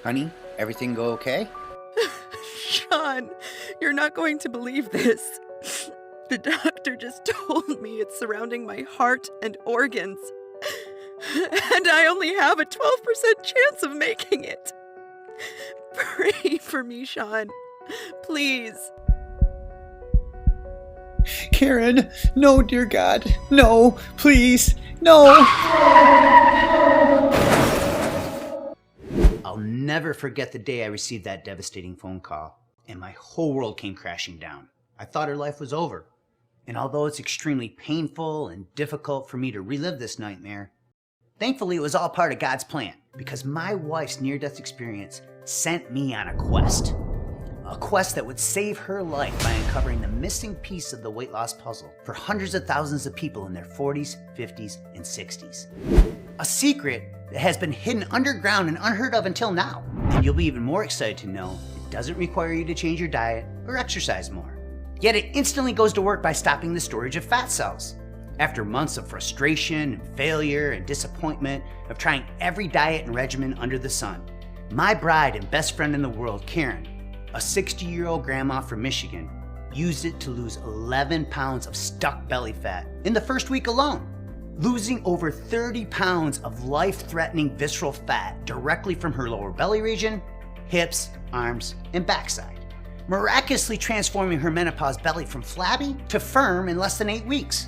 Honey, everything go okay? Sean, you're not going to believe this. The doctor just told me it's surrounding my heart and organs. And I only have a 12% chance of making it. Pray for me, Sean. Please. Karen, no, dear God. No, please, no. I'll never forget the day I received that devastating phone call, and my whole world came crashing down. I thought her life was over. And although it's extremely painful and difficult for me to relive this nightmare, thankfully it was all part of God's plan, because my wife's near-death experience sent me on a quest. A quest that would save her life by uncovering the missing piece of the weight loss puzzle for hundreds of thousands of people in their 40s, 50s, and 60s. A secret that has been hidden underground and unheard of until now. And you'll be even more excited to know it doesn't require you to change your diet or exercise more. Yet it instantly goes to work by stopping the storage of fat cells. After months of frustration and failure and disappointment of trying every diet and regimen under the sun, my bride and best friend in the world, Karen, a 60-year-old grandma from Michigan, used it to lose 11 pounds of stuck belly fat in the first week alone, losing over 30 pounds of life-threatening visceral fat directly from her lower belly region, hips, arms, and backside, miraculously transforming her menopause belly from flabby to firm in less than 8 weeks,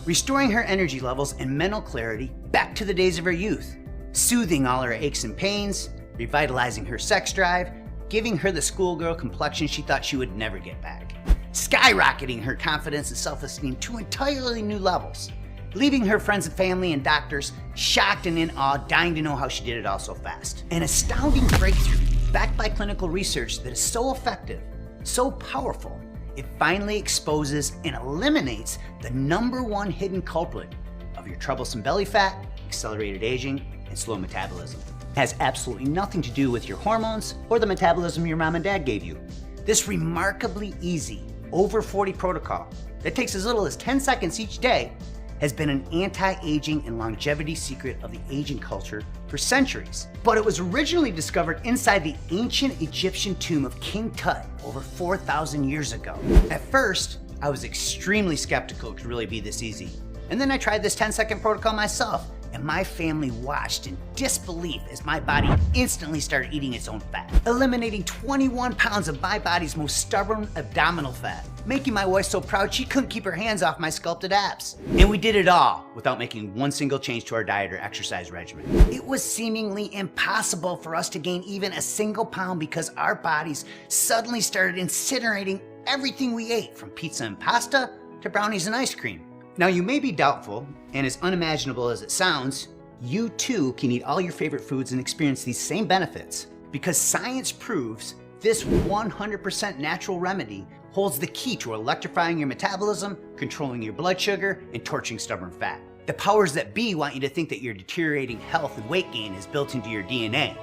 restoring her energy levels and mental clarity back to the days of her youth, soothing all her aches and pains, revitalizing her sex drive, giving her the schoolgirl complexion she thought she would never get back, skyrocketing her confidence and self-esteem to entirely new levels, leaving her friends and family and doctors shocked and in awe, dying to know how she did it all so fast. An astounding breakthrough backed by clinical research that is so effective, so powerful, it finally exposes and eliminates the #1 hidden culprit of your troublesome belly fat, accelerated aging, and slow metabolism. It has absolutely nothing to do with your hormones or the metabolism your mom and dad gave you. This remarkably easy, over 40 protocol that takes as little as 10 seconds each day has been an anti-aging and longevity secret of the aging culture for centuries. But it was originally discovered inside the ancient Egyptian tomb of King Tut over 4,000 years ago. At first, I was extremely skeptical it could really be this easy. And then I tried this 10-second protocol myself, and my family watched in disbelief as my body instantly started eating its own fat, eliminating 21 pounds of my body's most stubborn abdominal fat, making my wife so proud she couldn't keep her hands off my sculpted abs. And we did it all without making one single change to our diet or exercise regimen. It was seemingly impossible for us to gain even a single pound because our bodies suddenly started incinerating everything we ate, from pizza and pasta to brownies and ice cream. Now you may be doubtful, and as unimaginable as it sounds, you too can eat all your favorite foods and experience these same benefits, because science proves this 100% natural remedy holds the key to electrifying your metabolism, controlling your blood sugar, and torching stubborn fat. The powers that be want you to think that your deteriorating health and weight gain is built into your DNA,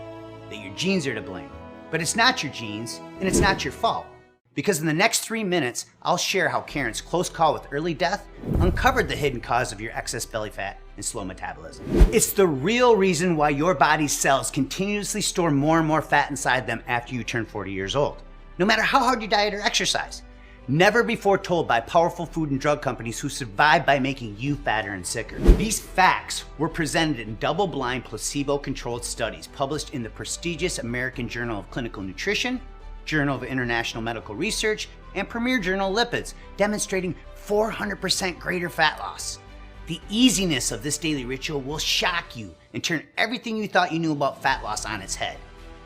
that your genes are to blame. But it's not your genes, and it's not your fault. Because in the next 3 minutes, I'll share how Karen's close call with early death uncovered the hidden cause of your excess belly fat and slow metabolism. It's the real reason why your body's cells continuously store more and more fat inside them after you turn 40 years old, no matter how hard you diet or exercise. Never before told by powerful food and drug companies who survive by making you fatter and sicker. These facts were presented in double-blind, placebo-controlled studies published in the prestigious American Journal of Clinical Nutrition, Journal of International Medical Research, and Premier Journal Lipids, demonstrating 400% greater fat loss. The easiness of this daily ritual will shock you and turn everything you thought you knew about fat loss on its head.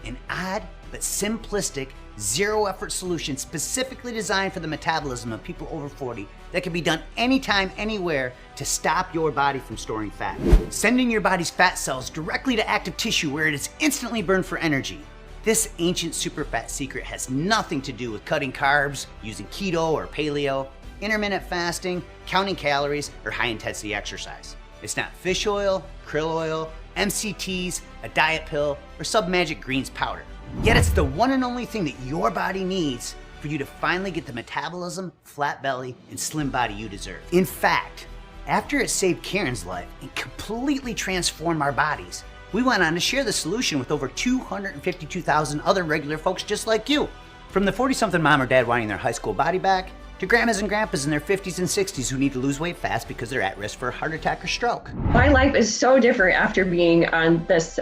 An odd but simplistic, zero-effort solution specifically designed for the metabolism of people over 40 that can be done anytime, anywhere to stop your body from storing fat, sending your body's fat cells directly to active tissue where it is instantly burned for energy. This ancient superfat secret has nothing to do with cutting carbs, using keto or paleo, intermittent fasting, counting calories, or high-intensity exercise. It's not fish oil, krill oil, MCTs, a diet pill, or Submagic Greens powder. Yet it's the one and only thing that your body needs for you to finally get the metabolism, flat belly, and slim body you deserve. In fact, After it saved Karen's life and completely transformed our bodies, we went on to share the solution with over 252,000 other regular folks just like you. From the 40-something mom or dad wanting their high school body back, to grandmas and grandpas in their 50s and 60s who need to lose weight fast because they're at risk for a heart attack or stroke. My life is so different after being on this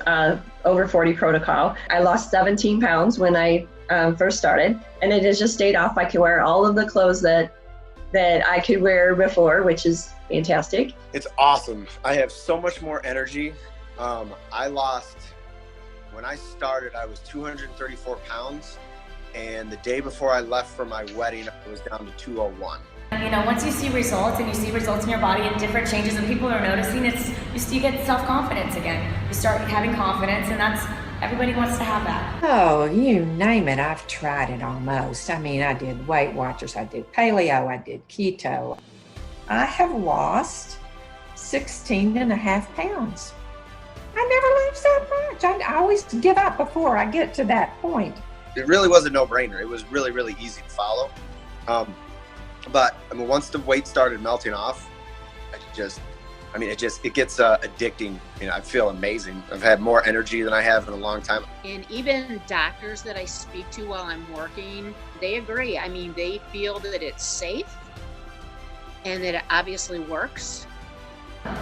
over 40 protocol. I lost 17 pounds when I first started, and it has just stayed off. I can wear all of the clothes that I could wear before, which is fantastic. It's awesome. I have so much more energy. When I started, I was 234 pounds. And the day before I left for my wedding, I was down to 201. You know, once you see results and you see results in your body and different changes and people are noticing, you get self-confidence again. You start having confidence, and everybody wants to have that. Oh, you name it, I've tried it almost. I mean, I did Weight Watchers, I did paleo, I did keto. I have lost 16 and a half pounds. I never lose that much. I always give up before I get to that point. It really was a no-brainer. It was really, really easy to follow. But I mean, once the weight started melting off, it gets addicting. You know, I feel amazing. I've had more energy than I have in a long time. And even doctors that I speak to while I'm working, they agree. I mean, they feel that it's safe and that it obviously works.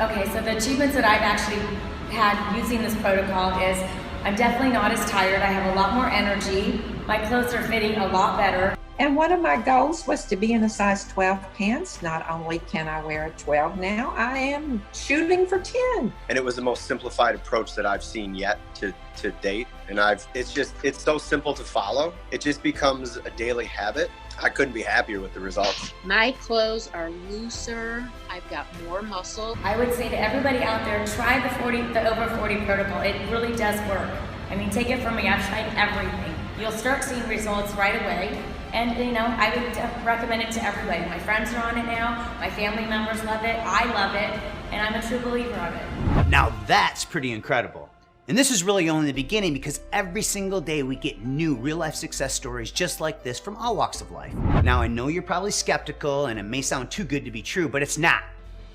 Okay, so the achievements that I've actually had using this protocol is I'm definitely not as tired. I have a lot more energy. My clothes are fitting a lot better. And one of my goals was to be in a size 12 pants. Not only can I wear a 12 now, I am shooting for 10. And it was the most simplified approach that I've seen yet to date. And it's so simple to follow. It just becomes a daily habit. I couldn't be happier with the results. My clothes are looser. I've got more muscle. I would say to everybody out there, try the over 40 protocol. It really does work. I mean, take it from me. I've tried everything. You'll start seeing results right away. And, you know, I would recommend it to everybody. My friends are on it now. My family members love it. I love it. And I'm a true believer of it. Now that's pretty incredible. And this is really only the beginning, because every single day we get new real-life success stories just like this from all walks of life. Now I know you're probably skeptical and it may sound too good to be true, but it's not.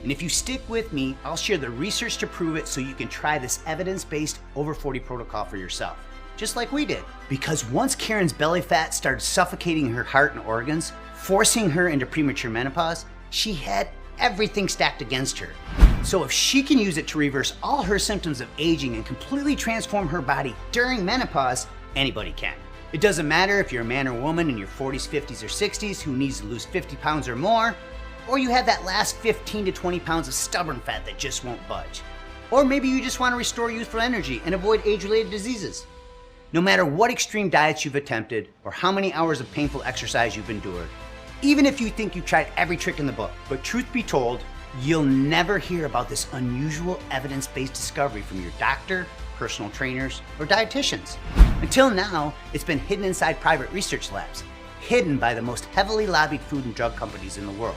And if you stick with me, I'll share the research to prove it so you can try this evidence-based over 40 protocol for yourself, just like we did. Because once Karen's belly fat started suffocating her heart and organs, forcing her into premature menopause, she had everything stacked against her. So if she can use it to reverse all her symptoms of aging and completely transform her body during menopause, anybody can. It doesn't matter if you're a man or woman in your 40s, 50s, or 60s who needs to lose 50 pounds or more, or you have that last 15 to 20 pounds of stubborn fat that just won't budge. Or maybe you just want to restore youthful energy and avoid age-related diseases. No matter what extreme diets you've attempted or how many hours of painful exercise you've endured, even if you think you've tried every trick in the book, but truth be told, you'll never hear about this unusual evidence-based discovery from your doctor, personal trainers, or dietitians. Until now, it's been hidden inside private research labs, hidden by the most heavily lobbied food and drug companies in the world.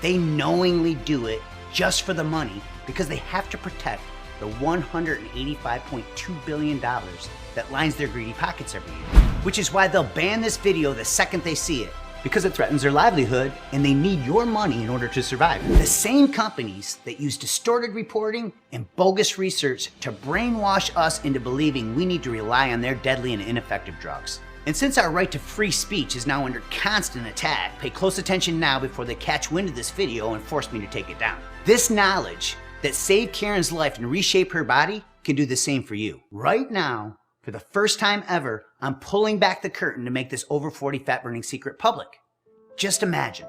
They knowingly do it just for the money because they have to protect the $185.2 billion that lines their greedy pockets every year. Which is why they'll ban this video the second they see it, because it threatens their livelihood and they need your money in order to survive. The same companies that use distorted reporting and bogus research to brainwash us into believing we need to rely on their deadly and ineffective drugs. And since our right to free speech is now under constant attack, pay close attention now before they catch wind of this video and force me to take it down. This knowledge that saved Karen's life and reshaped her body can do the same for you. Right now, for the first time ever, I'm pulling back the curtain to make this over 40 fat burning secret public. Just imagine,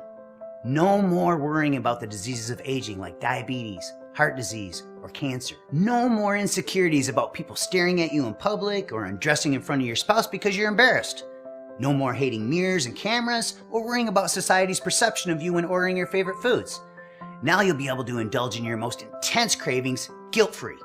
no more worrying about the diseases of aging like diabetes, heart disease, or cancer. No more insecurities about people staring at you in public or undressing in front of your spouse because you're embarrassed. No more hating mirrors and cameras or worrying about society's perception of you when ordering your favorite foods. Now you'll be able to indulge in your most intense cravings guilt-free.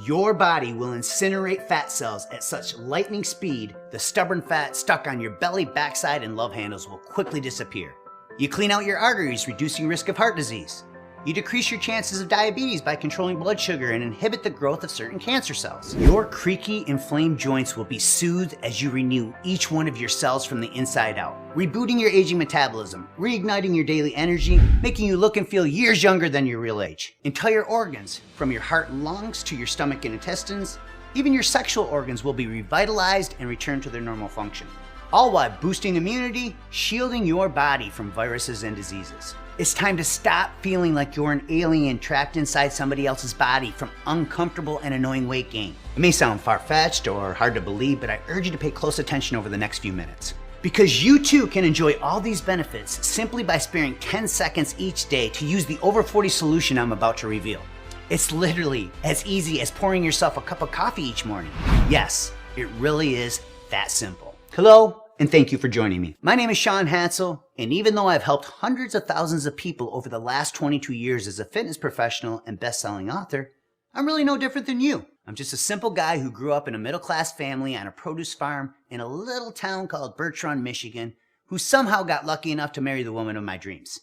Your body will incinerate fat cells at such lightning speed, the stubborn fat stuck on your belly, backside, and love handles will quickly disappear. You clean out your arteries, reducing risk of heart disease. You decrease your chances of diabetes by controlling blood sugar and inhibit the growth of certain cancer cells. Your creaky, inflamed joints will be soothed as you renew each one of your cells from the inside out, rebooting your aging metabolism, reigniting your daily energy, making you look and feel years younger than your real age. Entire organs, from your heart and lungs to your stomach and intestines, even your sexual organs will be revitalized and return to their normal function. All while boosting immunity, shielding your body from viruses and diseases. It's time to stop feeling like you're an alien trapped inside somebody else's body from uncomfortable and annoying weight gain. It may sound far-fetched or hard to believe, but I urge you to pay close attention over the next few minutes. Because you too can enjoy all these benefits simply by sparing 10 seconds each day to use the Over 40 solution I'm about to reveal. It's literally as easy as pouring yourself a cup of coffee each morning. Yes, it really is that simple. Hello, and thank you for joining me. My name is Sean Hansel, and even though I've helped hundreds of thousands of people over the last 22 years as a fitness professional and best-selling author, I'm really no different than you. I'm just a simple guy who grew up in a middle-class family on a produce farm in a little town called Birch Run, Michigan, who somehow got lucky enough to marry the woman of my dreams.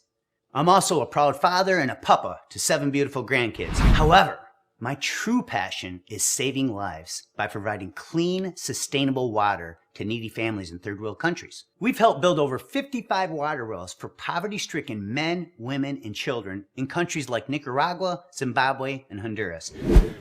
I'm also a proud father and a papa to 7 beautiful grandkids. However, my true passion is saving lives by providing clean, sustainable water to needy families in third world countries. We've helped build over 55 water wells for poverty-stricken men, women, and children in countries like Nicaragua, Zimbabwe, and Honduras.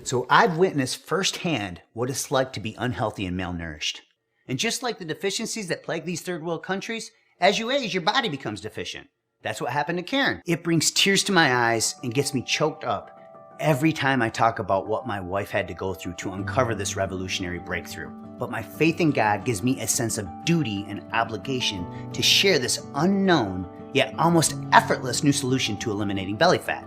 So I've witnessed firsthand what it's like to be unhealthy and malnourished. And just like the deficiencies that plague these third world countries, as you age, your body becomes deficient. That's what happened to Karen. It brings tears to my eyes and gets me choked up every time I talk about what my wife had to go through to uncover this revolutionary breakthrough. But my faith in God gives me a sense of duty and obligation to share this unknown, yet almost effortless new solution to eliminating belly fat.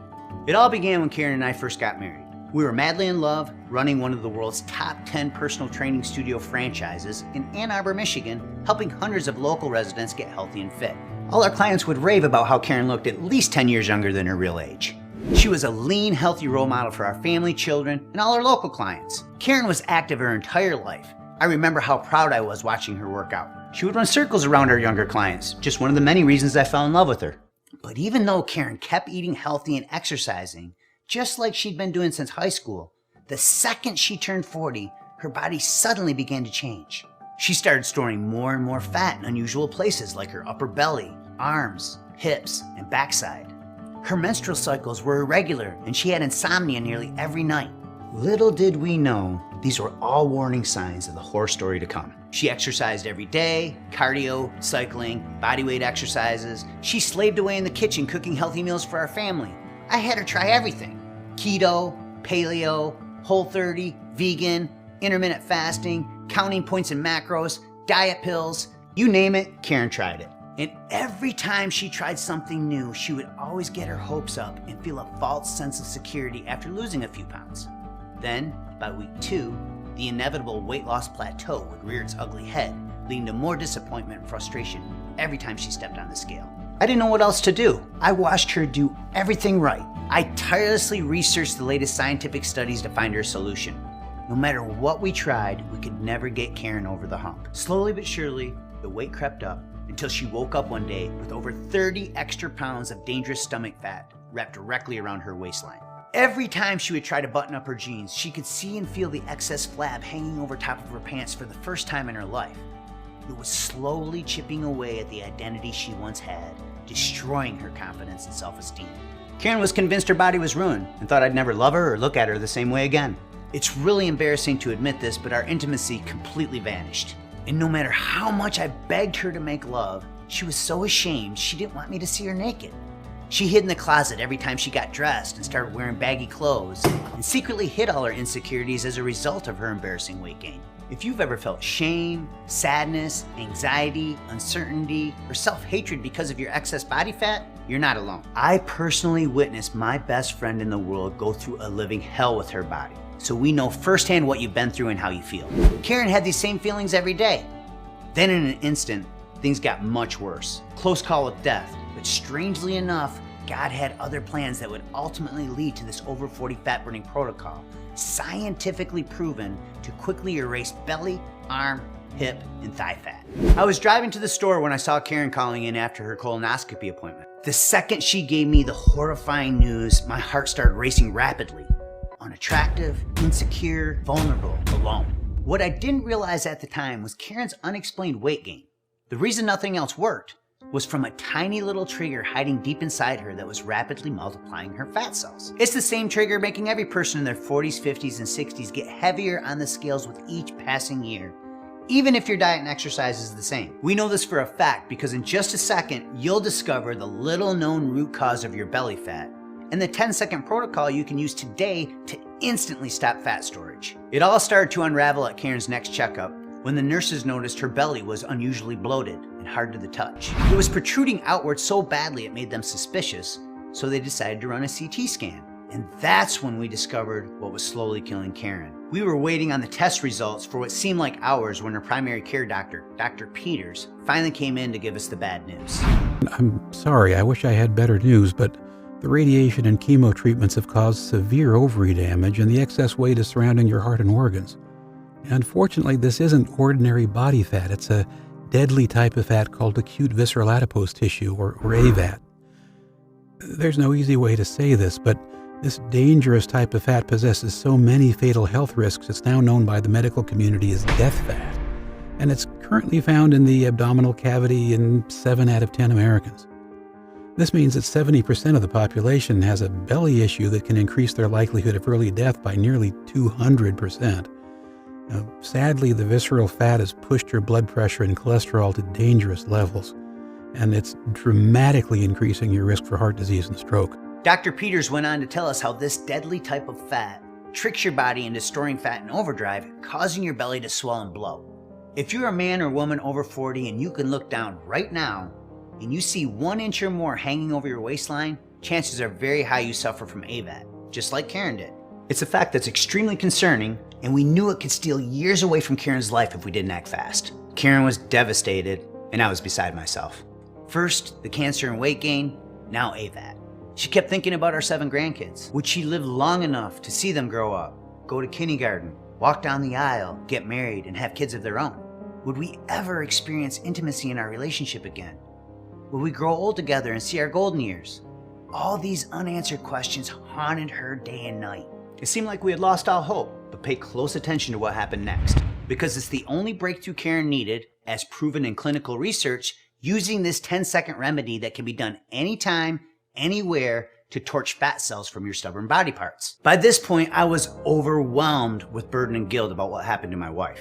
It all began when Karen and I first got married. We were madly in love, running one of the world's top 10 personal training studio franchises in Ann Arbor, Michigan, helping hundreds of local residents get healthy and fit. All our clients would rave about how Karen looked at least 10 years younger than her real age. She was a lean, healthy role model for our family, children, and all our local clients. Karen was active her entire life. I remember how proud I was watching her work out. She would run circles around our younger clients, just one of the many reasons I fell in love with her. But even though Karen kept eating healthy and exercising, just like she'd been doing since high school, the second she turned 40, her body suddenly began to change. She started storing more and more fat in unusual places like her upper belly, arms, hips, and backside. Her menstrual cycles were irregular and she had insomnia nearly every night. Little did we know, these were all warning signs of the horror story to come. She exercised every day, cardio, cycling, bodyweight exercises. She slaved away in the kitchen cooking healthy meals for our family. I had her try everything. Keto, paleo, Whole30, vegan, intermittent fasting, counting points and macros, diet pills, you name it, Karen tried it. And every time she tried something new, she would always get her hopes up and feel a false sense of security after losing a few pounds. Then, by week 2, the inevitable weight loss plateau would rear its ugly head, leading to more disappointment and frustration every time she stepped on the scale. I didn't know what else to do. I watched her do everything right. I tirelessly researched the latest scientific studies to find her a solution. No matter what we tried, we could never get Karen over the hump. Slowly but surely, the weight crept up until she woke up one day with over 30 extra pounds of dangerous stomach fat wrapped directly around her waistline. Every time she would try to button up her jeans, she could see and feel the excess flab hanging over top of her pants for the first time in her life. It was slowly chipping away at the identity she once had, destroying her confidence and self-esteem. Karen was convinced her body was ruined and thought I'd never love her or look at her the same way again. It's really embarrassing to admit this, but our intimacy completely vanished. And no matter how much I begged her to make love, she was so ashamed she didn't want me to see her naked. She hid in the closet every time she got dressed and started wearing baggy clothes, and secretly hid all her insecurities as a result of her embarrassing weight gain. If you've ever felt shame, sadness, anxiety, uncertainty, or self-hatred because of your excess body fat, you're not alone. I personally witnessed my best friend in the world go through a living hell with her body, so we know firsthand what you've been through and how you feel. Karen had these same feelings every day. Then in an instant, things got much worse. Close call with death, but strangely enough, God had other plans that would ultimately lead to this over 40 fat burning protocol, scientifically proven to quickly erase belly, arm, hip, and thigh fat. I was driving to the store when I saw Karen calling in after her colonoscopy appointment. The second she gave me the horrifying news, my heart started racing rapidly. Unattractive, insecure, vulnerable, alone. What I didn't realize at the time was Karen's unexplained weight gain. The reason nothing else worked was from a tiny little trigger hiding deep inside her that was rapidly multiplying her fat cells. It's the same trigger making every person in their 40s, 50s, and 60s get heavier on the scales with each passing year, even if your diet and exercise is the same. We know this for a fact because in just a second, you'll discover the little known root cause of your belly fat and the 10-second protocol you can use today to instantly stop fat storage. It all started to unravel at Karen's next checkup when the nurses noticed her belly was unusually bloated and hard to the touch. It was protruding outward so badly it made them suspicious, so they decided to run a CT scan. And that's when we discovered what was slowly killing Karen. We were waiting on the test results for what seemed like hours when her primary care doctor, Dr. Peters, finally came in to give us the bad news. I'm sorry, I wish I had better news, but the radiation and chemo treatments have caused severe ovary damage and the excess weight is surrounding your heart and organs. Unfortunately, this isn't ordinary body fat. It's a deadly type of fat called acute visceral adipose tissue, or AVAT. There's no easy way to say this, but this dangerous type of fat possesses so many fatal health risks it's now known by the medical community as death fat. And it's currently found in the abdominal cavity in 7 out of 10 Americans. This means that 70% of the population has a belly issue that can increase their likelihood of early death by nearly 200%. Now, sadly, the visceral fat has pushed your blood pressure and cholesterol to dangerous levels, and it's dramatically increasing your risk for heart disease and stroke. Dr. Peters went on to tell us how this deadly type of fat tricks your body into storing fat in overdrive, causing your belly to swell and blow. If you're a man or woman over 40 and you can look down right now and you see 1 inch or more hanging over your waistline, chances are very high you suffer from AVAT, just like Karen did. It's a fact that's extremely concerning, and we knew it could steal years away from Karen's life if we didn't act fast. Karen was devastated, and I was beside myself. First, the cancer and weight gain, now AVAT. She kept thinking about our 7 grandkids. Would she live long enough to see them grow up, go to kindergarten, walk down the aisle, get married, and have kids of their own? Would we ever experience intimacy in our relationship again? Would we grow old together and see our golden years? All these unanswered questions haunted her day and night. It seemed like we had lost all hope, but pay close attention to what happened next, because it's the only breakthrough Karen needed, as proven in clinical research, using this 10-second remedy that can be done anytime, anywhere, to torch fat cells from your stubborn body parts. By this point, I was overwhelmed with burden and guilt about what happened to my wife.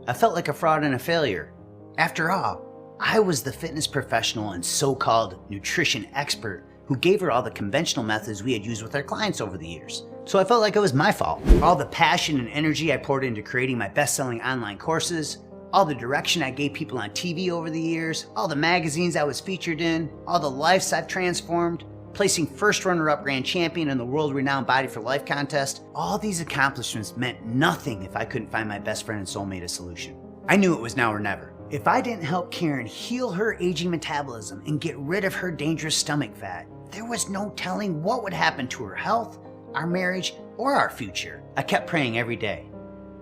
I felt like a fraud and a failure. After all, I was the fitness professional and so-called nutrition expert who gave her all the conventional methods we had used with our clients over the years. So I felt like it was my fault. All the passion and energy I poured into creating my best-selling online courses, all the direction I gave people on TV over the years, all the magazines I was featured in, all the lives I've transformed, placing first runner-up grand champion in the world-renowned Body for Life contest, all these accomplishments meant nothing if I couldn't find my best friend and soulmate a solution. I knew it was now or never. If I didn't help Karen heal her aging metabolism and get rid of her dangerous stomach fat, there was no telling what would happen to her health, our marriage, or our future. I kept praying every day,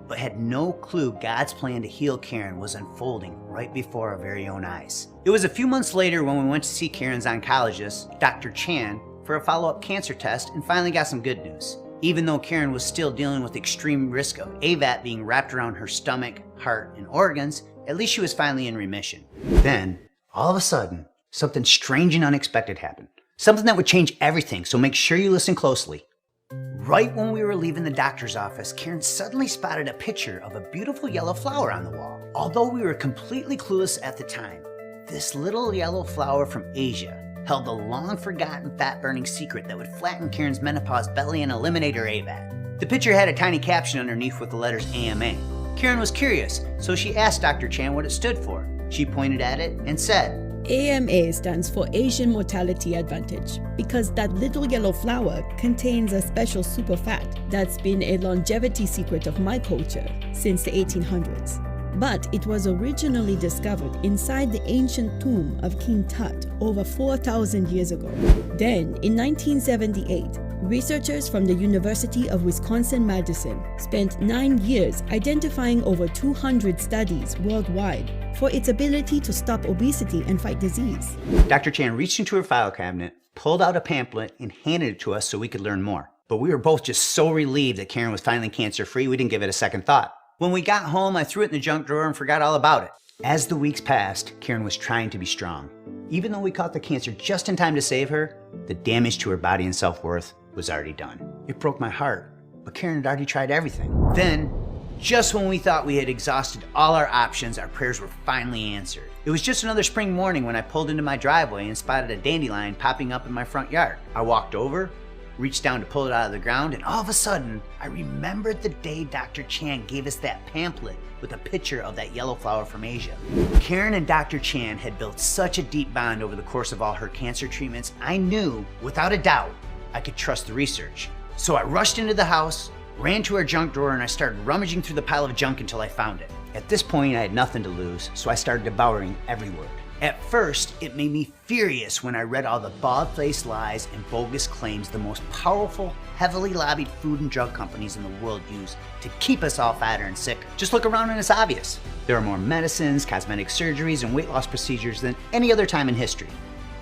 but had no clue God's plan to heal Karen was unfolding right before our very own eyes. It was a few months later when we went to see Karen's oncologist, Dr. Chan, for a follow-up cancer test and finally got some good news. Even though Karen was still dealing with extreme risk of AVAT being wrapped around her stomach, heart, and organs, at least she was finally in remission. Then, all of a sudden, something strange and unexpected happened. Something that would change everything, so make sure you listen closely. Right when we were leaving the doctor's office, Karen suddenly spotted a picture of a beautiful yellow flower on the wall. Although we were completely clueless at the time, this little yellow flower from Asia held the long-forgotten fat-burning secret that would flatten Karen's menopause belly and eliminate her AVAT. The picture had a tiny caption underneath with the letters AMA. Karen was curious, so she asked Dr. Chan what it stood for. She pointed at it and said, AMA stands for Asian Mortality Advantage because that little yellow flower contains a special super fat that's been a longevity secret of my culture since the 1800s. But it was originally discovered inside the ancient tomb of King Tut over 4,000 years ago. Then, in 1978, Researchers from the University of Wisconsin-Madison spent 9 years identifying over 200 studies worldwide for its ability to stop obesity and fight disease. Dr. Chan reached into her file cabinet, pulled out a pamphlet, and handed it to us so we could learn more. But we were both just so relieved that Karen was finally cancer-free, we didn't give it a second thought. When we got home, I threw it in the junk drawer and forgot all about it. As the weeks passed, Karen was trying to be strong. Even though we caught the cancer just in time to save her, the damage to her body and self-worth was already done. It broke my heart, but Karen had already tried everything. Then, just when we thought we had exhausted all our options, our prayers were finally answered. It was just another spring morning when I pulled into my driveway and spotted a dandelion popping up in my front yard. I walked over, reached down to pull it out of the ground, and all of a sudden, I remembered the day Dr. Chan gave us that pamphlet with a picture of that yellow flower from Asia. Karen and Dr. Chan had built such a deep bond over the course of all her cancer treatments, I knew, without a doubt, I could trust the research. So I rushed into the house, ran to our junk drawer, and I started rummaging through the pile of junk until I found it. At this point, I had nothing to lose, so I started devouring every word. At first, it made me furious when I read all the bald-faced lies and bogus claims the most powerful, heavily lobbied food and drug companies in the world use to keep us all fatter and sicker. Just look around and it's obvious. There are more medicines, cosmetic surgeries, and weight loss procedures than any other time in history.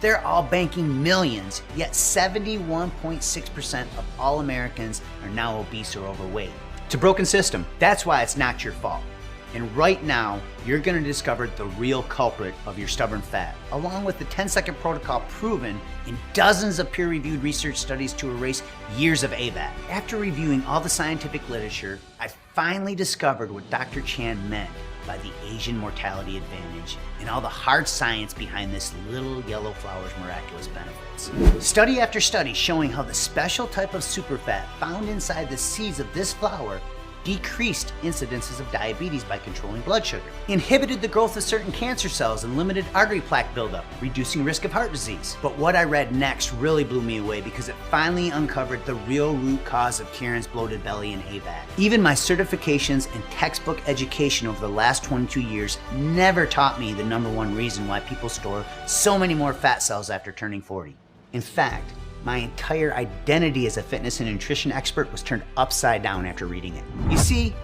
They're all banking millions, yet 71.6% of all Americans are now obese or overweight. It's a broken system. That's why it's not your fault. And right now, you're gonna discover the real culprit of your stubborn fat, along with the 10-second protocol proven in dozens of peer-reviewed research studies to erase years of AVAT. After reviewing all the scientific literature, I finally discovered what Dr. Chan meant by the Asian mortality advantage and all the hard science behind this little yellow flower's miraculous benefits. Study after study showing how the special type of superfat found inside the seeds of this flower decreased incidences of diabetes by controlling blood sugar, inhibited the growth of certain cancer cells and limited artery plaque buildup, reducing risk of heart disease. But what I read next really blew me away because it finally uncovered the real root cause of Karen's bloated belly and AVAT. Even my certifications and textbook education over the last 22 years never taught me the #1 reason why people store so many more fat cells after turning 40. In fact, my entire identity as a fitness and nutrition expert was turned upside down after reading it. You see,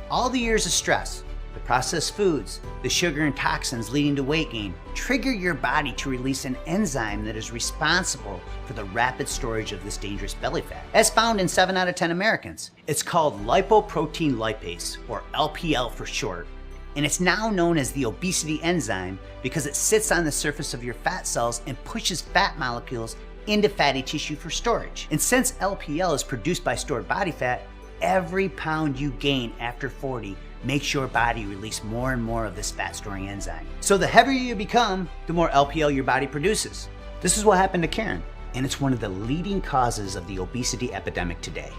all the years of stress, the processed foods, the sugar and toxins leading to weight gain, trigger your body to release an enzyme that is responsible for the rapid storage of this dangerous belly fat, as found in 7 out of 10 Americans. It's called lipoprotein lipase, or LPL for short, and it's now known as the obesity enzyme because it sits on the surface of your fat cells and pushes fat molecules into fatty tissue for storage. And since LPL is produced by stored body fat, every pound you gain after 40 makes your body release more and more of this fat storing enzyme. So the heavier you become, the more LPL your body produces. This is what happened to Karen, and it's one of the leading causes of the obesity epidemic today.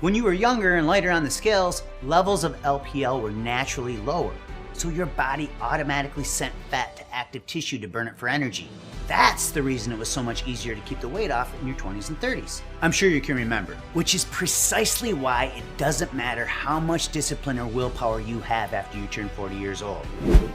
When you were younger and lighter on the scales, levels of LPL were naturally lower, so your body automatically sent fat to active tissue to burn it for energy. That's the reason it was so much easier to keep the weight off in your 20s and 30s. I'm sure you can remember, which is precisely why it doesn't matter how much discipline or willpower you have after you turn 40 years old.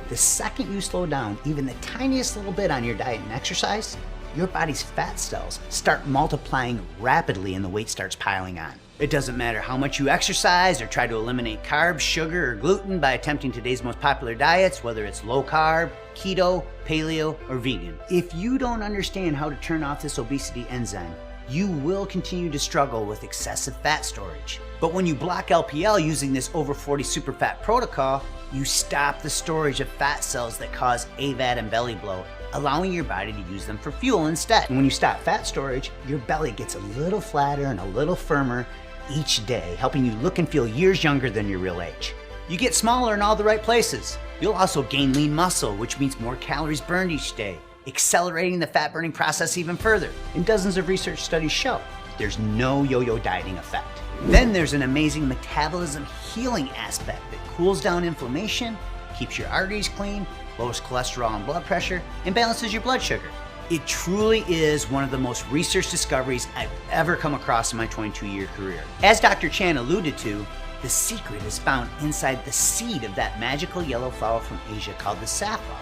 The second you slow down even the tiniest little bit on your diet and exercise, your body's fat cells start multiplying rapidly and the weight starts piling on. It doesn't matter how much you exercise or try to eliminate carbs, sugar, or gluten by attempting today's most popular diets, whether it's low carb, keto, paleo, or vegan. If you don't understand how to turn off this obesity enzyme, you will continue to struggle with excessive fat storage. But when you block LPL using this over 40 superfat protocol, you stop the storage of fat cells that cause AVAT and belly bloat, allowing your body to use them for fuel instead. And when you stop fat storage, your belly gets a little flatter and a little firmer each day, helping you look and feel years younger than your real age. You get smaller in all the right places. You'll also gain lean muscle, which means more calories burned each day, accelerating the fat burning process even further. And dozens of research studies show there's no yo-yo dieting effect. Then there's an amazing metabolism healing aspect that cools down inflammation, keeps your arteries clean, lowers cholesterol and blood pressure, and balances your blood sugar. It truly is one of the most researched discoveries I've ever come across in my 22-year career. As Dr. Chan alluded to, the secret is found inside the seed of that magical yellow flower from Asia called the safflower,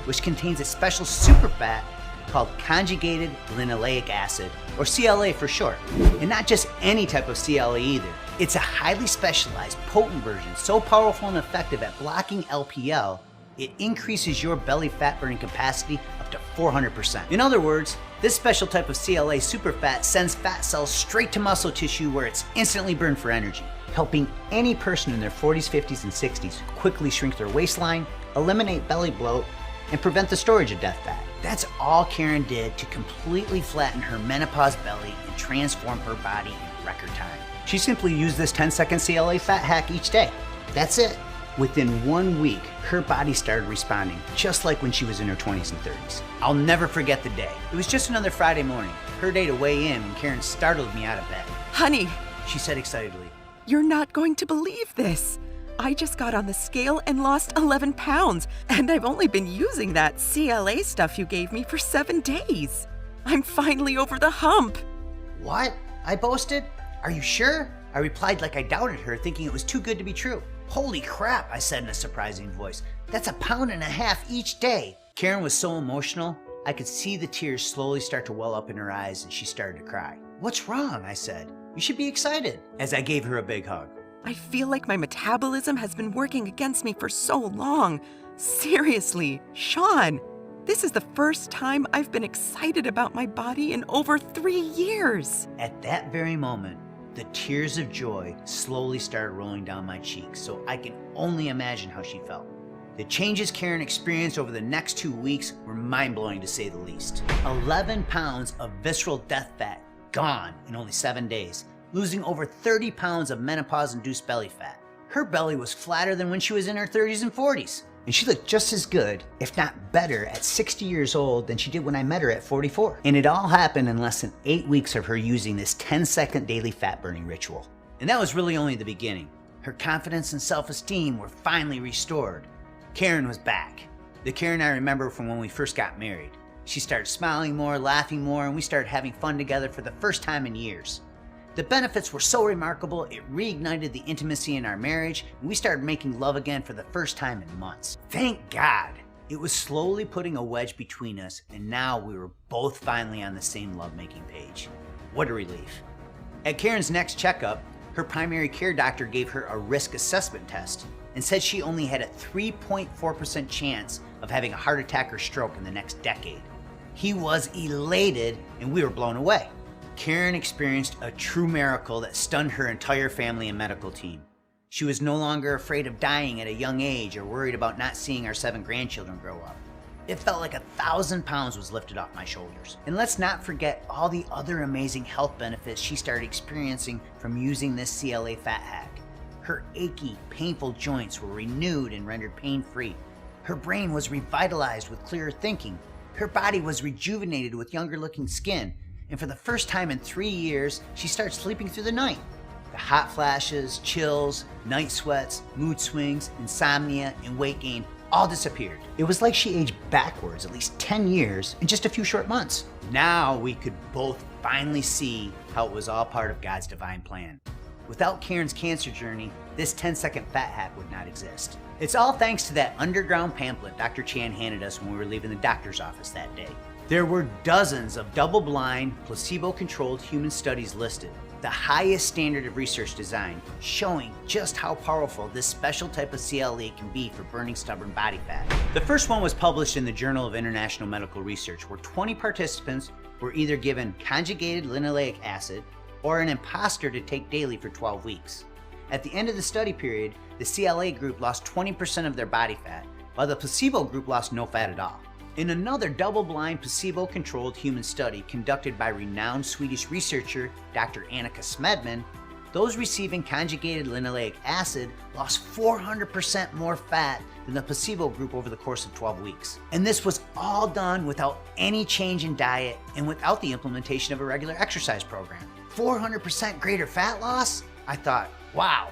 which contains a special superfat called conjugated linoleic acid, or CLA for short. And not just any type of CLA either. It's a highly specialized, potent version, so powerful and effective at blocking LPL, it increases your belly fat burning capacity up to 400%. In other words, this special type of CLA superfat sends fat cells straight to muscle tissue where it's instantly burned for energy, helping any person in their 40s, 50s, and 60s quickly shrink their waistline, eliminate belly bloat, and prevent the storage of death fat. That's all Karen did to completely flatten her menopause belly and transform her body in record time. She simply used this 10-second CLA fat hack each day. That's it. Within 1 week, her body started responding, just like when she was in her 20s and 30s. I'll never forget the day. It was just another Friday morning, her day to weigh in when Karen startled me out of bed. Honey, She said excitedly, you're not going to believe this. I just got on the scale and lost 11 pounds, and I've only been using that CLA stuff you gave me for 7 days. I'm finally over the hump. "What?" I boasted. "Are you sure?" I replied like I doubted her, thinking it was too good to be true. "Holy crap," I said in a surprising voice. "That's 1.5 pounds each day." Karen was so emotional, I could see the tears slowly start to well up in her eyes, and she started to cry. "What's wrong?" I said. "You should be excited," as I gave her a big hug. I feel like my metabolism has been working against me for so long. Seriously, Sean, this is the first time I've been excited about my body in over 3 years. At that very moment, the tears of joy slowly started rolling down my cheeks, so I can only imagine how she felt. The changes Karen experienced over the next 2 weeks were mind-blowing to say the least. 11 pounds of visceral death fat gone in only 7 days, losing over 30 pounds of menopause-induced belly fat. Her belly was flatter than when she was in her 30s and 40s, and she looked just as good, if not better, at 60 years old than she did when I met her at 44. And it all happened in less than 8 weeks of her using this 10-second daily fat-burning ritual. And that was really only the beginning. Her confidence and self-esteem were finally restored. Karen was back. The Karen I remember from when we first got married. She started smiling more, laughing more, and we started having fun together for the first time in years. The benefits were so remarkable, it reignited the intimacy in our marriage, and we started making love again for the first time in months. Thank God! It was slowly putting a wedge between us, and now we were both finally on the same lovemaking page. What a relief. At Karen's next checkup, her primary care doctor gave her a risk assessment test and said she only had a 3.4% chance of having a heart attack or stroke in the next decade. He was elated, and we were blown away. Karen experienced a true miracle that stunned her entire family and medical team. She was no longer afraid of dying at a young age or worried about not seeing our 7 grandchildren grow up. It felt like 1,000 pounds was lifted off my shoulders. And let's not forget all the other amazing health benefits she started experiencing from using this CLA fat hack. Her achy, painful joints were renewed and rendered pain-free. Her brain was revitalized with clearer thinking. Her body was rejuvenated with younger-looking skin. And for the first time in 3 years, she started sleeping through the night. The hot flashes, chills, night sweats, mood swings, insomnia, and weight gain all disappeared. It was like she aged backwards at least 10 years in just a few short months. Now we could both finally see how it was all part of God's divine plan. Without Karen's cancer journey, this 10-second fat hack would not exist. It's all thanks to that underground pamphlet Dr. Chan handed us when we were leaving the doctor's office that day. There were dozens of double-blind, placebo-controlled human studies listed, the highest standard of research design, showing just how powerful this special type of CLA can be for burning stubborn body fat. The first one was published in the Journal of International Medical Research, where 20 participants were either given conjugated linoleic acid or an imposter to take daily for 12 weeks. At the end of the study period, the CLA group lost 20% of their body fat, while the placebo group lost no fat at all. In another double-blind, placebo-controlled human study conducted by renowned Swedish researcher Dr. Annika Smedman, those receiving conjugated linoleic acid lost 400% more fat than the placebo group over the course of 12 weeks. And this was all done without any change in diet and without the implementation of a regular exercise program. 400% greater fat loss? I thought, wow,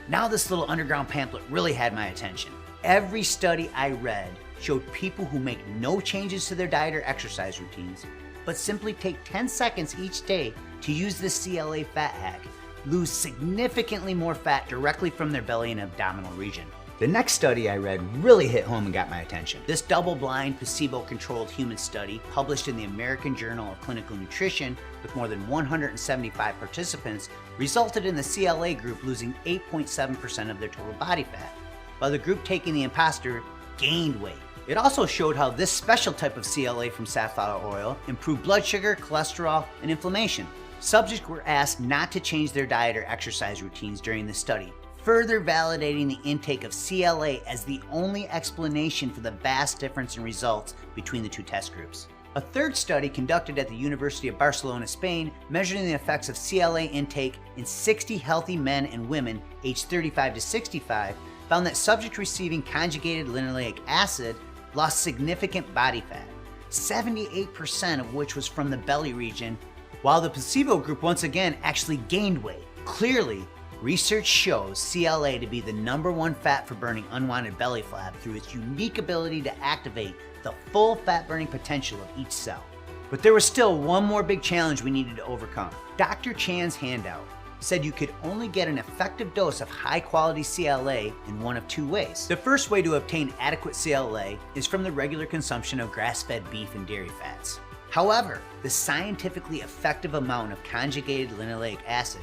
now this little underground pamphlet really had my attention. Every study I read showed people who make no changes to their diet or exercise routines, but simply take 10 seconds each day to use this CLA fat hack, lose significantly more fat directly from their belly and abdominal region. The next study I read really hit home and got my attention. This double-blind, placebo-controlled human study, published in the American Journal of Clinical Nutrition with more than 175 participants, resulted in the CLA group losing 8.7% of their total body fat, while the group taking the imposter gained weight. It also showed how this special type of CLA from safflower oil improved blood sugar, cholesterol, and inflammation. Subjects were asked not to change their diet or exercise routines during the study, further validating the intake of CLA as the only explanation for the vast difference in results between the two test groups. A third study conducted at the University of Barcelona, Spain, measuring the effects of CLA intake in 60 healthy men and women aged 35 to 65, found that subjects receiving conjugated linoleic acid lost significant body fat, 78% of which was from the belly region, while the placebo group once again actually gained weight. Clearly, research shows CLA to be the #1 fat for burning unwanted belly flab through its unique ability to activate the full fat burning potential of each cell. But there was still one more big challenge we needed to overcome. Dr. Chan's handout said you could only get an effective dose of high quality CLA in one of two ways. The first way to obtain adequate CLA is from the regular consumption of grass-fed beef and dairy fats. However, the scientifically effective amount of conjugated linoleic acid,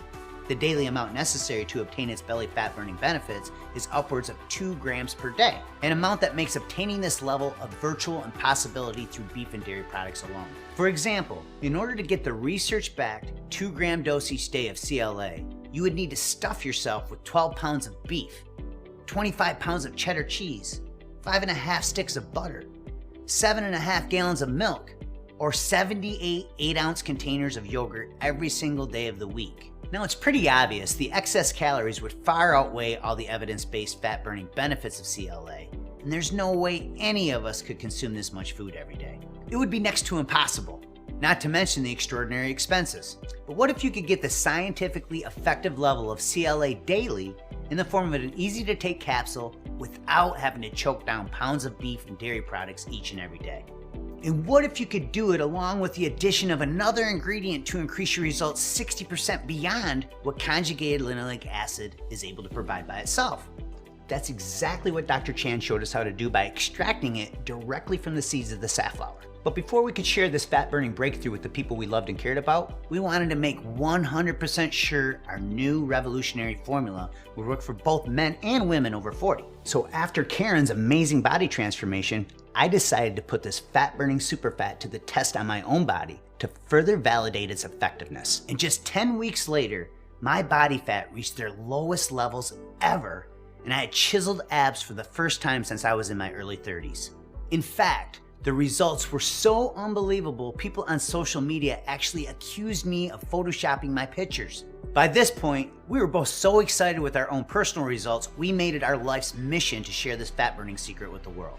the daily amount necessary to obtain its belly fat burning benefits, is upwards of 2 grams per day, an amount that makes obtaining this level a virtual impossibility through beef and dairy products alone. For example, in order to get the research-backed 2-gram dose each day of CLA, you would need to stuff yourself with 12 pounds of beef, 25 pounds of cheddar cheese, 5.5 sticks of butter, 7.5 gallons of milk, or 78 8-ounce containers of yogurt every single day of the week. Now, it's pretty obvious the excess calories would far outweigh all the evidence-based fat-burning benefits of CLA, and there's no way any of us could consume this much food every day. It would be next to impossible, not to mention the extraordinary expenses. But what if you could get the scientifically effective level of CLA daily in the form of an easy-to-take capsule without having to choke down pounds of beef and dairy products each and every day? And what if you could do it along with the addition of another ingredient to increase your results 60% beyond what conjugated linoleic acid is able to provide by itself? That's exactly what Dr. Chan showed us how to do by extracting it directly from the seeds of the safflower. But before we could share this fat-burning breakthrough with the people we loved and cared about, we wanted to make 100% sure our new revolutionary formula would work for both men and women over 40. So after Karen's amazing body transformation, I decided to put this fat-burning superfat to the test on my own body to further validate its effectiveness. And just 10 weeks later, my body fat reached their lowest levels ever, and I had chiseled abs for the first time since I was in my early 30s. In fact, the results were so unbelievable, people on social media actually accused me of photoshopping my pictures. By this point, we were both so excited with our own personal results, we made it our life's mission to share this fat-burning secret with the world.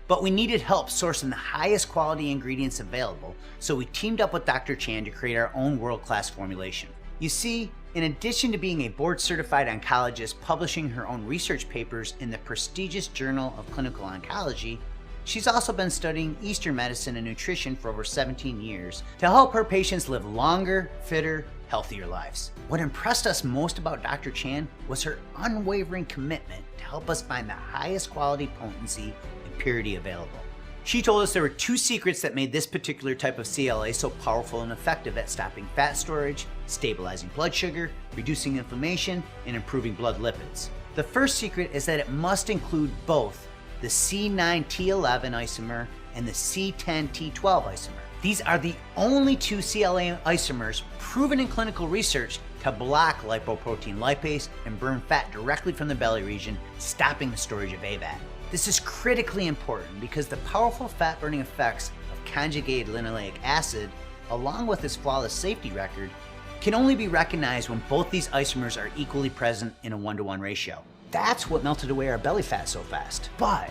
But we needed help sourcing the highest quality ingredients available, so we teamed up with Dr. Chan to create our own world-class formulation. You see, in addition to being a board-certified oncologist publishing her own research papers in the prestigious Journal of Clinical Oncology, she's also been studying Eastern medicine and nutrition for over 17 years to help her patients live longer, fitter, healthier lives. What impressed us most about Dr. Chan was her unwavering commitment to help us find the highest quality potency and purity available. She told us there were 2 secrets that made this particular type of CLA so powerful and effective at stopping fat storage, stabilizing blood sugar, reducing inflammation, and improving blood lipids. The first secret is that it must include both the C9T11 isomer and the C10T12 isomer. These are the only 2 CLA isomers proven in clinical research to block lipoprotein lipase and burn fat directly from the belly region, stopping the storage of AVAT. This is critically important because the powerful fat-burning effects of conjugated linoleic acid, along with its flawless safety record, can only be recognized when both these isomers are equally present in a 1-to-1 ratio. That's what melted away our belly fat so fast. But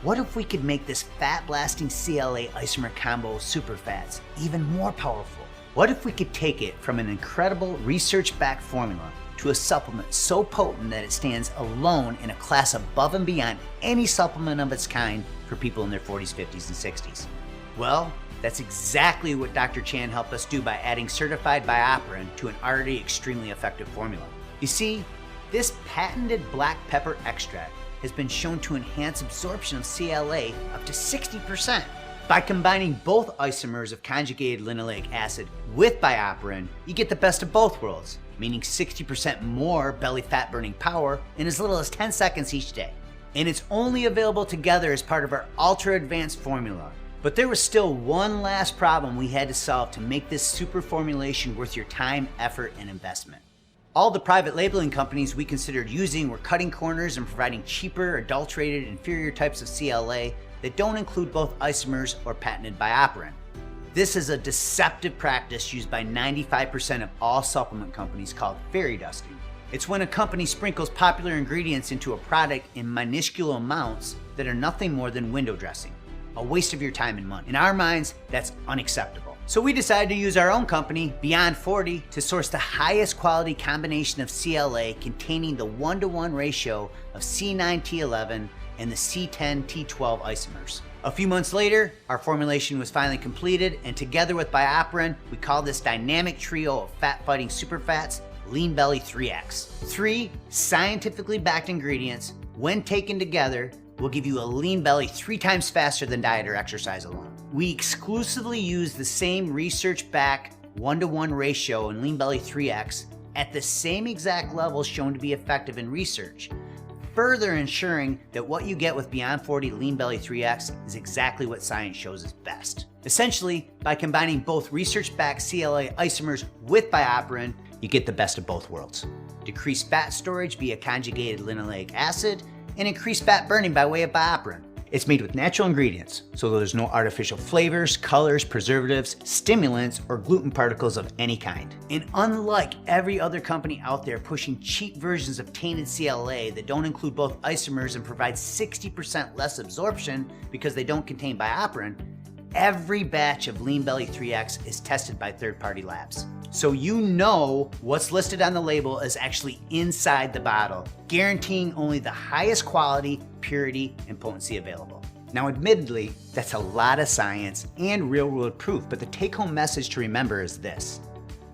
what if we could make this fat-blasting CLA isomer combo superfats even more powerful? What if we could take it from an incredible research-backed formula to a supplement so potent that it stands alone in a class above and beyond any supplement of its kind for people in their 40s, 50s, and 60s? Well, that's exactly what Dr. Chan helped us do by adding certified BioPerine to an already extremely effective formula. You see, this patented black pepper extract has been shown to enhance absorption of CLA up to 60%. By combining both isomers of conjugated linoleic acid with BioPerine, you get the best of both worlds, meaning 60% more belly fat burning power in as little as 10 seconds each day. And it's only available together as part of our ultra advanced formula. But there was still one last problem we had to solve to make this super formulation worth your time, effort, and investment. All the private labeling companies we considered using were cutting corners and providing cheaper, adulterated, inferior types of CLA that don't include both isomers or patented BioPerine. This is a deceptive practice used by 95% of all supplement companies called fairy dusting. It's when a company sprinkles popular ingredients into a product in minuscule amounts that are nothing more than window dressing. A waste of your time and money. In our minds, that's unacceptable. So we decided to use our own company, Beyond 40, to source the highest quality combination of CLA containing the 1-to-1 ratio of C9T11 and the C10T12 isomers. A few months later, our formulation was finally completed, and together with BioPerine, we call this dynamic trio of fat-fighting superfats Lean Belly 3X. 3 scientifically backed ingredients, when taken together, will give you a lean belly 3 times faster than diet or exercise alone. We exclusively use the same research-backed 1-to-1 ratio in Lean Belly 3X at the same exact levels shown to be effective in research, further ensuring that what you get with Beyond 40 Lean Belly 3X is exactly what science shows is best. Essentially, by combining both research-backed CLA isomers with BioPerine, you get the best of both worlds. Decreased fat storage via conjugated linoleic acid, and increased fat burning by way of BioPerine. It's made with natural ingredients, so there's no artificial flavors, colors, preservatives, stimulants, or gluten particles of any kind. And unlike every other company out there pushing cheap versions of tainted CLA that don't include both isomers and provide 60% less absorption because they don't contain BioPerine, every batch of Lean Belly 3X is tested by third-party labs. So you know what's listed on the label is actually inside the bottle, guaranteeing only the highest quality, purity, and potency available. Now, admittedly, that's a lot of science and real-world proof, but the take-home message to remember is this.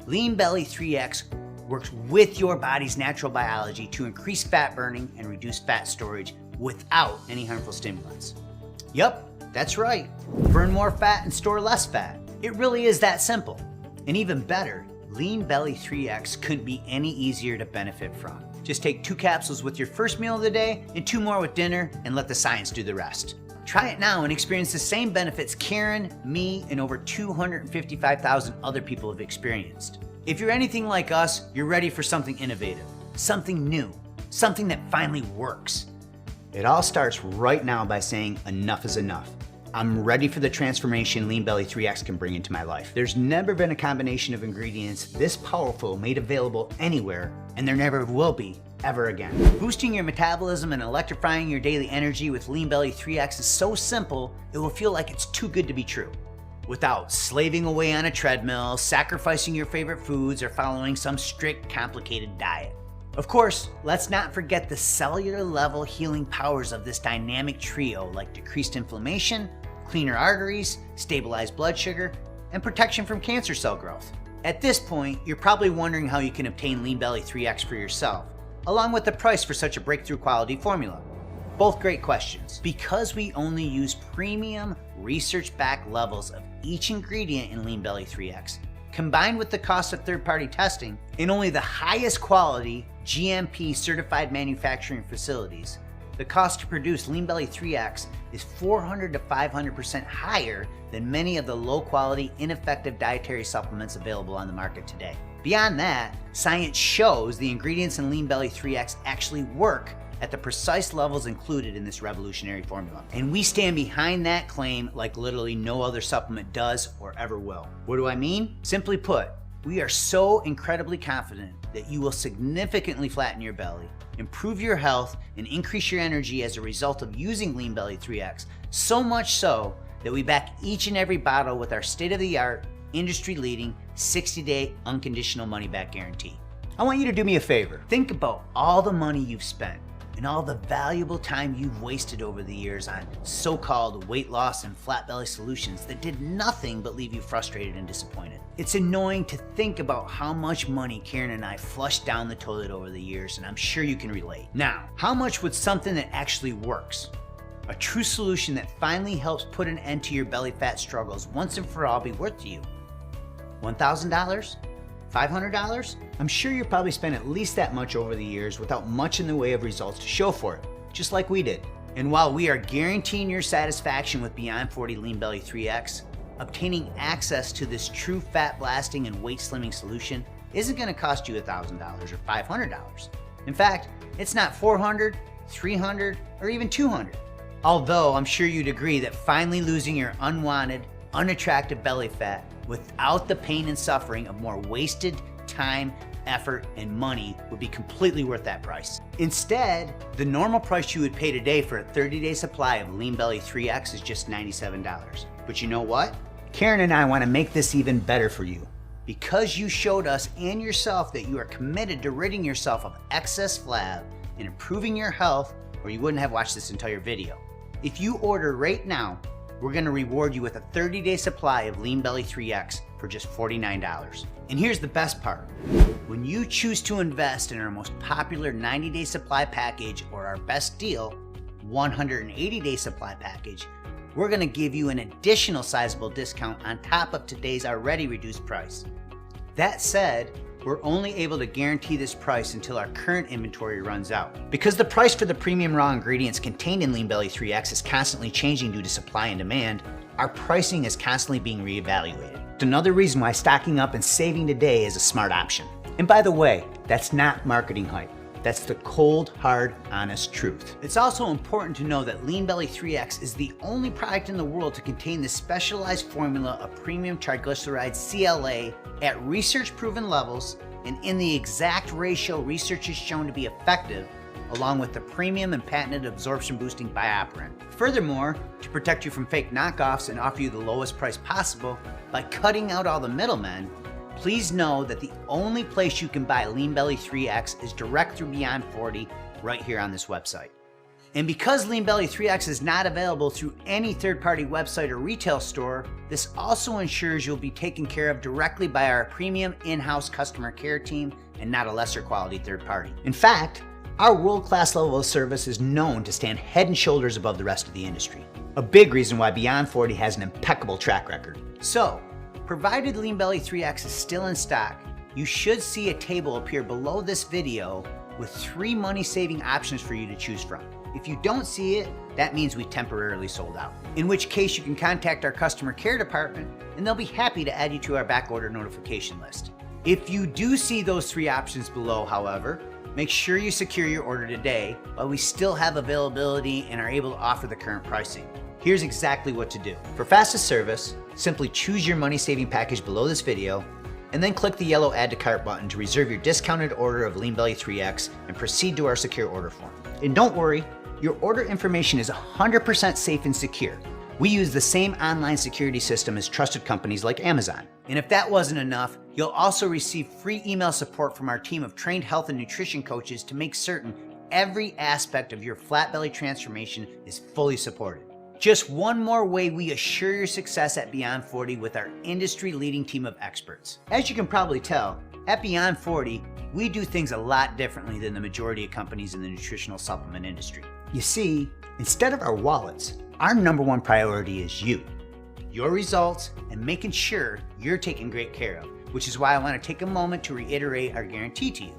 Lean Belly 3X works with your body's natural biology to increase fat burning and reduce fat storage without any harmful stimulants. Yup, that's right. Burn more fat and store less fat. It really is that simple. And even better, Lean Belly 3X couldn't be any easier to benefit from. Just take 2 capsules with your first meal of the day and 2 more with dinner, and let the science do the rest. Try it now and experience the same benefits Karen, me, and over 255,000 other people have experienced. If you're anything like us, you're ready for something innovative, something new, something that finally works. It all starts right now by saying enough is enough. I'm ready for the transformation Lean Belly 3X can bring into my life. There's never been a combination of ingredients this powerful made available anywhere, and there never will be ever again. Boosting your metabolism and electrifying your daily energy with Lean Belly 3X is so simple, it will feel like it's too good to be true. Without slaving away on a treadmill, sacrificing your favorite foods, or following some strict, complicated diet. Of course, let's not forget the cellular level healing powers of this dynamic trio, like decreased inflammation, cleaner arteries, stabilized blood sugar, and protection from cancer cell growth. At this point, you're probably wondering how you can obtain Lean Belly 3X for yourself, along with the price for such a breakthrough quality formula. Both great questions. Because we only use premium, research-backed levels of each ingredient in Lean Belly 3X, combined with the cost of third-party testing in only the highest quality GMP certified manufacturing facilities, the cost to produce Lean Belly 3X is 400 to 500% higher than many of the low-quality, ineffective dietary supplements available on the market today. Beyond that, science shows the ingredients in Lean Belly 3X actually work at the precise levels included in this revolutionary formula. And we stand behind that claim like literally no other supplement does or ever will. What do I mean? Simply put, we are so incredibly confident that you will significantly flatten your belly, improve your health, and increase your energy as a result of using Lean Belly 3X, so much so that we back each and every bottle with our state-of-the-art, industry-leading 60-day unconditional money-back guarantee. I want you to do me a favor. Think about all the money you've spent and all the valuable time you've wasted over the years on so-called weight loss and flat belly solutions that did nothing but leave you frustrated and disappointed. It's annoying to think about how much money Karen and I flushed down the toilet over the years, and I'm sure you can relate. Now, how much would something that actually works, a true solution that finally helps put an end to your belly fat struggles once and for all, be worth to you? $1,000? $500? I'm sure you probably spent at least that much over the years without much in the way of results to show for it, just like we did. And while we are guaranteeing your satisfaction with Beyond 40 Lean Belly 3X, obtaining access to this true fat blasting and weight slimming solution isn't going to cost you $1,000 or $500. In fact, it's not $400, $300, or even $200. Although I'm sure you'd agree that finally losing your unwanted, unattractive belly fat without the pain and suffering of more wasted time, effort, and money would be completely worth that price. Instead, the normal price you would pay today for a 30-day supply of Lean Belly 3X is just $97. But you know what? Karen and I want to make this even better for you. Because you showed us and yourself that you are committed to ridding yourself of excess flab and improving your health, or you wouldn't have watched this entire video. If you order right now, we're going to reward you with a 30-day supply of Lean Belly 3X for just $49. And here's the best part. When you choose to invest in our most popular 90-day supply package or our best deal, 180-day supply package, we're going to give you an additional sizable discount on top of today's already reduced price. That said, we're only able to guarantee this price until our current inventory runs out. Because the price for the premium raw ingredients contained in Lean Belly 3X is constantly changing due to supply and demand, our pricing is constantly being reevaluated. It's another reason why stocking up and saving today is a smart option. And by the way, that's not marketing hype. That's the cold, hard, honest truth. It's also important to know that Lean Belly 3X is the only product in the world to contain the specialized formula of premium triglyceride CLA at research-proven levels and in the exact ratio research has shown to be effective, along with the premium and patented absorption-boosting BioPerine. Furthermore, to protect you from fake knockoffs and offer you the lowest price possible by cutting out all the middlemen, please know that the only place you can buy Lean Belly 3X is direct through Beyond 40 right here on this website. And because Lean Belly 3X is not available through any third-party website or retail store, this also ensures you'll be taken care of directly by our premium in-house customer care team and not a lesser quality third party. In fact, our world-class level of service is known to stand head and shoulders above the rest of the industry. A big reason why Beyond 40 has an impeccable track record. So, provided Lean Belly 3X is still in stock, you should see a table appear below this video with 3 money-saving options for you to choose from. If you don't see it, that means we temporarily sold out. In which case you can contact our customer care department and they'll be happy to add you to our backorder notification list. If you do see those 3 options below, however, make sure you secure your order today while we still have availability and are able to offer the current pricing. Here's exactly what to do. For fastest service, simply choose your money-saving package below this video and then click the yellow Add to Cart button to reserve your discounted order of Lean Belly 3X and proceed to our secure order form. And don't worry, your order information is 100% safe and secure. We use the same online security system as trusted companies like Amazon. And if that wasn't enough, you'll also receive free email support from our team of trained health and nutrition coaches to make certain every aspect of your flat belly transformation is fully supported. Just one more way we assure your success at Beyond 40 with our industry-leading team of experts. As you can probably tell, at Beyond 40, we do things a lot differently than the majority of companies in the nutritional supplement industry. You see, instead of our wallets, our number one priority is you, your results, and making sure you're taken great care of, which is why I want to take a moment to reiterate our guarantee to you.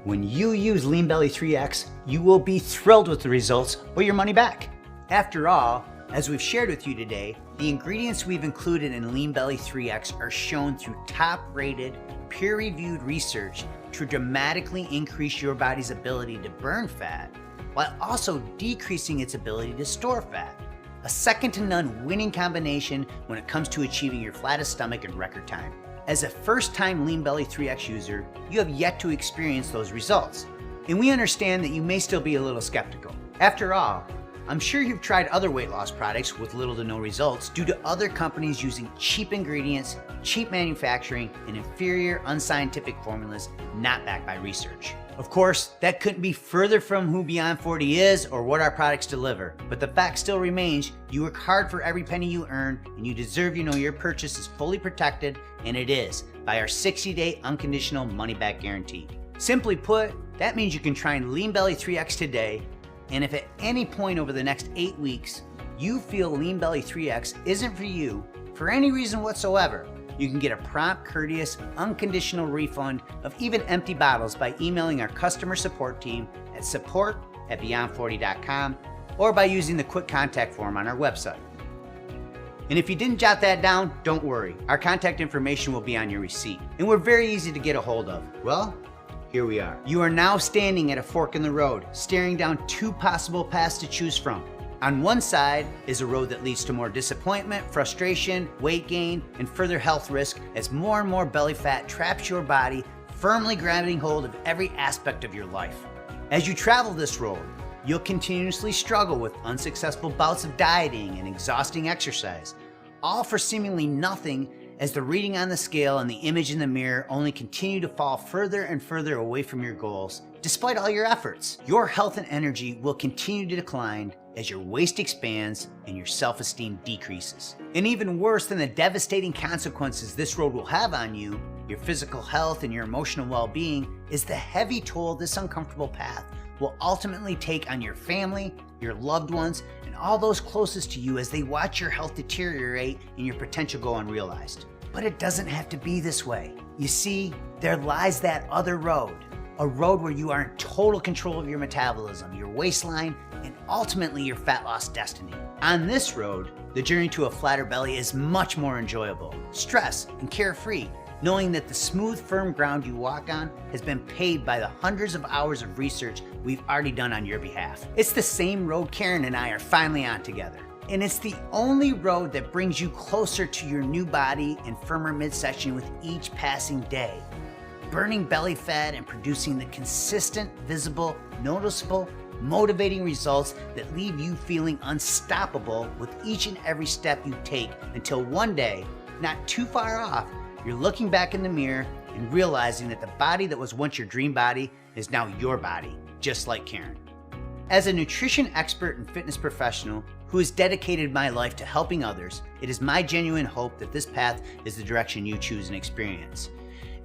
When you use Lean Belly 3X, you will be thrilled with the results or your money back. After all, as we've shared with you today, the ingredients we've included in Lean Belly 3X are shown through top-rated, peer-reviewed research to dramatically increase your body's ability to burn fat, while also decreasing its ability to store fat. A second-to-none winning combination when it comes to achieving your flattest stomach in record time. As a first-time Lean Belly 3X user, you have yet to experience those results. And we understand that you may still be a little skeptical. After all, I'm sure you've tried other weight loss products with little to no results due to other companies using cheap ingredients, cheap manufacturing, and inferior unscientific formulas not backed by research. Of course, that couldn't be further from who Beyond 40 is or what our products deliver, but the fact still remains, you work hard for every penny you earn, and you deserve to know your purchase is fully protected, and it is, by our 60-day unconditional money-back guarantee. Simply put, that means you can try Lean Belly 3X today, and if at any point over the next 8 weeks, you feel Lean Belly 3X isn't for you, for any reason whatsoever, you can get a prompt, courteous, unconditional refund of even empty bottles by emailing our customer support team at support@beyond40.com or by using the quick contact form on our website. And if you didn't jot that down, don't worry. Our contact information will be on your receipt, and we're very easy to get a hold of. Well, here we are. You are now standing at a fork in the road, staring down 2 possible paths to choose from. On one side is a road that leads to more disappointment, frustration, weight gain, and further health risk as more and more belly fat traps your body, firmly grabbing hold of every aspect of your life. As you travel this road, you'll continuously struggle with unsuccessful bouts of dieting and exhausting exercise, all for seemingly nothing, as the reading on the scale and the image in the mirror only continue to fall further and further away from your goals. Despite all your efforts, your health and energy will continue to decline as your waist expands and your self-esteem decreases. And even worse than the devastating consequences this road will have on you, your physical health and your emotional well-being, is the heavy toll this uncomfortable path will ultimately take on your family, your loved ones, and all those closest to you as they watch your health deteriorate and your potential go unrealized. But it doesn't have to be this way. You see, there lies that other road, a road where you are in total control of your metabolism, your waistline, and ultimately your fat loss destiny. On this road, the journey to a flatter belly is much more enjoyable, stress and carefree, knowing that the smooth, firm ground you walk on has been paid by the hundreds of hours of research we've already done on your behalf. It's the same road Karen and I are finally on together. And it's the only road that brings you closer to your new body and firmer midsection with each passing day. Burning belly fat and producing the consistent, visible, noticeable, motivating results that leave you feeling unstoppable with each and every step you take until one day, not too far off, you're looking back in the mirror and realizing that the body that was once your dream body is now your body, just like Karen. As a nutrition expert and fitness professional who has dedicated my life to helping others, it is my genuine hope that this path is the direction you choose and experience.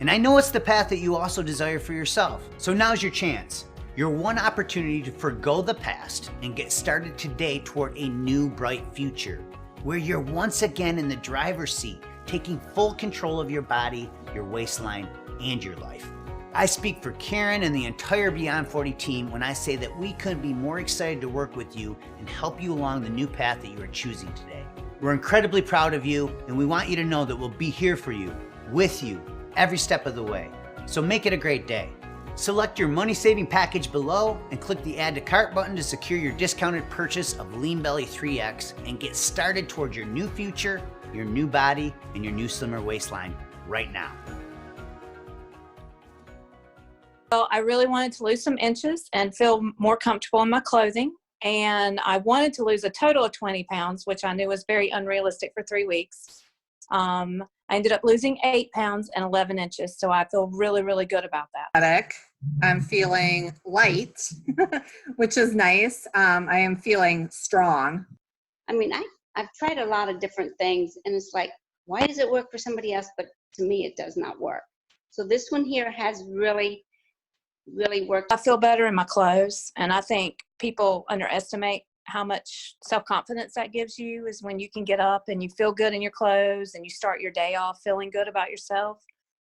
And I know it's the path that you also desire for yourself. So now's your chance. Your one opportunity to forgo the past and get started today toward a new bright future, where you're once again in the driver's seat, taking full control of your body, your waistline, and your life. I speak for Karen and the entire Beyond 40 team when I say that we couldn't be more excited to work with you and help you along the new path that you are choosing today. We're incredibly proud of you, and we want you to know that we'll be here for you, with you, every step of the way. So make it a great day. Select your money-saving package below and click the Add to Cart button to secure your discounted purchase of Lean Belly 3X and get started towards your new future, your new body, and your new slimmer waistline right now. Well, I really wanted to lose some inches and feel more comfortable in my clothing. And I wanted to lose a total of 20 pounds, which I knew was very unrealistic for 3 weeks. I ended up losing 8 pounds and 11 inches. So I feel really, really good about that. I'm feeling light, which is nice. I am feeling strong. I mean, I've tried a lot of different things, and it's like, why does it work for somebody else, but to me it does not work? So this one here has really, really worked. I feel better in my clothes, and I think people underestimate how much self-confidence that gives you is when you can get up and you feel good in your clothes and you start your day off feeling good about yourself.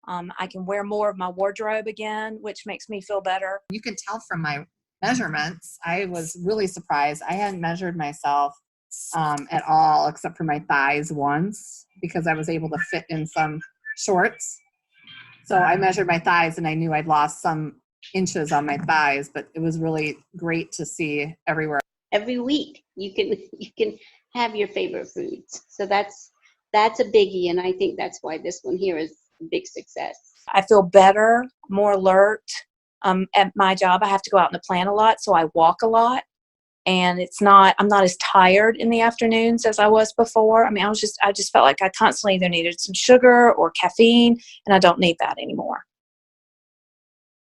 I can wear more of my wardrobe again, which makes me feel better. You can tell from my measurements. I was really surprised. I hadn't measured myself at all, except for my thighs once, because I was able to fit in some shorts. So I measured my thighs and I knew I'd lost some inches on my thighs, but it was really great to see everywhere. Every week you can have your favorite foods. So that's a biggie, and I think that's why this one here is a big success. I feel better, more alert. At my job, I have to go out in the plant a lot, so I walk a lot. And I'm not as tired in the afternoons as I was before. I mean, I just felt like I constantly either needed some sugar or caffeine, and I don't need that anymore.